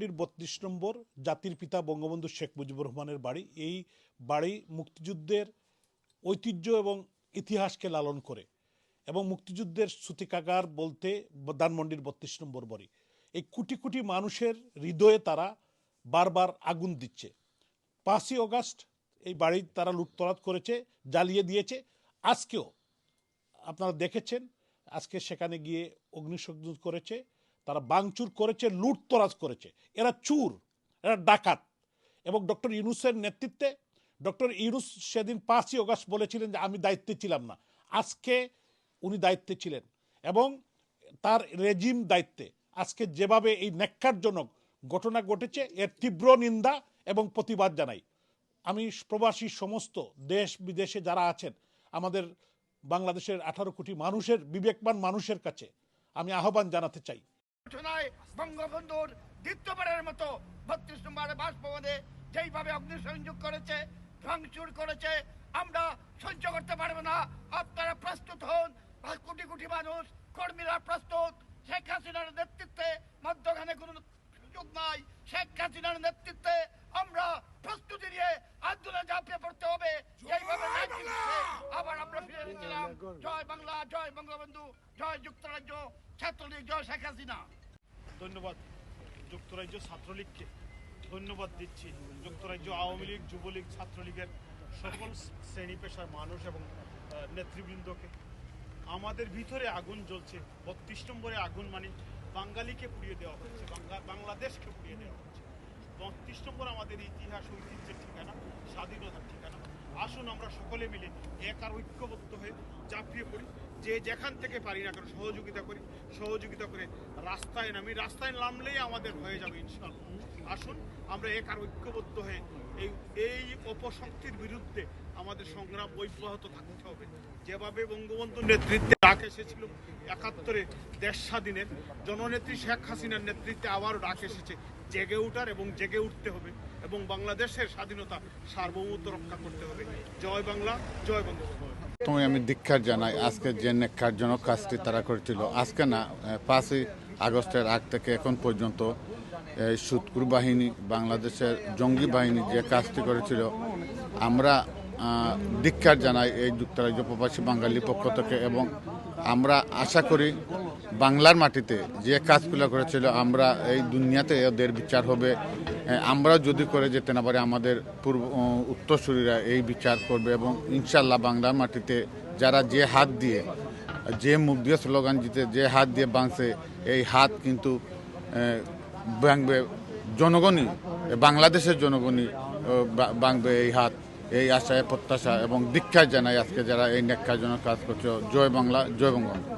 32 নম্বর জাতির পিতা বঙ্গবন্ধু শেখ মুজিবুর রহমানের বাড়ি। এই বাড়ি মুক্তিযুদ্ধের ঐতিহ্য এবং ইতিহাসকে লালন করে এবং মুক্তিযুদ্ধের সূতিকাগার বলতে ধানমন্ডির 32 নম্বর বাড়ি। এই কোটি কোটি মানুষের হৃদয়ে তারা বারবার আগুন দিচ্ছে। 5ই অগাস্ট এই বাড়ি তারা লুটতরাজ করেছে, জ্বালিয়ে দিয়েছে। আজকেও আপনারা দেখেছেন, আজকে সেখানে গিয়ে অগ্নিসংযোগ করেছে, তারা ভাঙচুর করেছে, লুটতরাজ করেছে। এরা চুর, এরা ডাকাত। এবং ডক্টর ইউনূসের নেতৃত্বে ডক্টর ইউনূস সেদিন 5ই অগাস্ট বলেছিলেন যে আমি দায়িত্বে ছিলাম না, আজকে উনি দায়িত্বে ছিলেন এবং তার রেজিম দায়িত্বে। আজকে যেভাবে এই ন্যাক্কারজনক ঘটনা ঘটেছে এর তীব্র নিন্দা এবং প্রতিবাদ জানাই। আমি প্রবাসী সমস্ত দেশ বিদেশে যারা আছেন, আমাদের বাংলাদেশের 18 কোটি মানুষের, বিবেকবান মানুষের কাছে আমি আহ্বান জানাতে চাই। বঙ্গবন্ধুর দ্বিতীয়বারের মতো 32 নম্বরের বাসভবনে যেইভাবে অগ্নিসংযোগ করেছে, ভাঙচুর করেছে, আমরা সহ্য করতে পারবো না। আপনারা প্রস্তুত হন, কোটি কোটি মানুষ, কর্মীরা প্রস্তুত। শেখ হাসিনার নেতৃত্বে মধ্যখানে কোনো সুযোগ নাই। শেখ হাসিনার নেতৃত্বে আমরা প্রস্তুতি নিয়ে আন্দোলনে ঝাঁপিয়ে পড়তে হবে। এইভাবে আবার আমরা ফিরে এসেছিলাম। জয় বাংলা, জয় বঙ্গবন্ধু, জয় যুক্তরাজ্য, ছাত্রলীগ, জয় শেখ হাসিনা। ধন্যবাদ যুক্তরাজ্য ছাত্রলীগকে, ধন্যবাদ দিচ্ছি যুক্তরাজ্য আওয়ামী লীগ, যুবলীগ, ছাত্রলীগের সকল শ্রেণী পেশার মানুষ এবং নেতৃবৃন্দকে। আমাদের ভিতরে আগুন জ্বলছে। 32 নম্বরে আগুন মানে বাঙালিকে পুড়িয়ে দেওয়া হচ্ছে, বাংলাদেশকে পুড়িয়ে দেওয়া হচ্ছে। 32 নম্বর আমাদের ইতিহাস, ঐতিহ্যের ঠিকানা, স্বাধীনতার ঠিকানা। আসুন আমরা সকলে মিলে এক আর ঐক্যবদ্ধ হয়ে ঝাঁপিয়ে পড়ি। যে যেখান থেকে পারি না কেন সহযোগিতা করি, সহযোগিতা করে রাস্তায় নামি। রাস্তায় নামলেই আমাদের হয়ে যাবে ইনশাআল্লাহ। আসুন আমরা এক আর ঐক্যবদ্ধ হয়ে এই অপশক্তির বিরুদ্ধে আমাদের সংগ্রাম অব্যাহত থাকতে হবে। যেভাবে বঙ্গবন্ধুর নেতৃত্বে ডাক এসেছিল 71-এ দেশ স্বাধীনের, জননেত্রী শেখ হাসিনার নেতৃত্বে আবারও ডাক এসেছে জেগে ওঠার এবং জেগে উঠতে হবে এবং বাংলাদেশের স্বাধীনতা সার্বভৌমত্ব রক্ষা করতে হবে। জয় বাংলা, জয় বঙ্গবন্ধু। প্রথমে আমি ধিক্কার জানাই আজকে যে ন্যাক্কারজনক কাজটি তারা করেছিল। আজকে না, 5ই আগস্টের আগ থেকে এখন পর্যন্ত সুৎকুর বাহিনী, বাংলাদেশের জঙ্গি বাহিনী যে কাজটি করেছিল, আমরা ধিক্কার জানাই এই যুক্তরাজ্য প্রবাসী বাঙালির পক্ষ থেকে। এবং আমরা আশা করি বাংলার মাটিতে যে কাজগুলো করেছিল, আমরা এই দুনিয়াতে ওদের বিচার হবে। আমরা যদি করে যেতে না পারি, আমাদের উত্তরসূরিরা এই বিচার করবে এবং ইনশাল্লাহ বাংলার মাটিতে যারা যে হাত দিয়ে, যে মুখ দিয়ে স্লোগান দিতে, যে হাত দিয়ে বাঁধছে, এই হাত কিন্তু ভাঙবে জনগণই, বাংলাদেশের জনগণই ভাঙবে এই হাত। এই আশায় প্রত্যাশা এবং ধিক্কার জানাই আজকে যারা এই ন্যাক্কারজনক কাজ করছে। জয় বাংলা, জয় বঙ্গবন্ধু।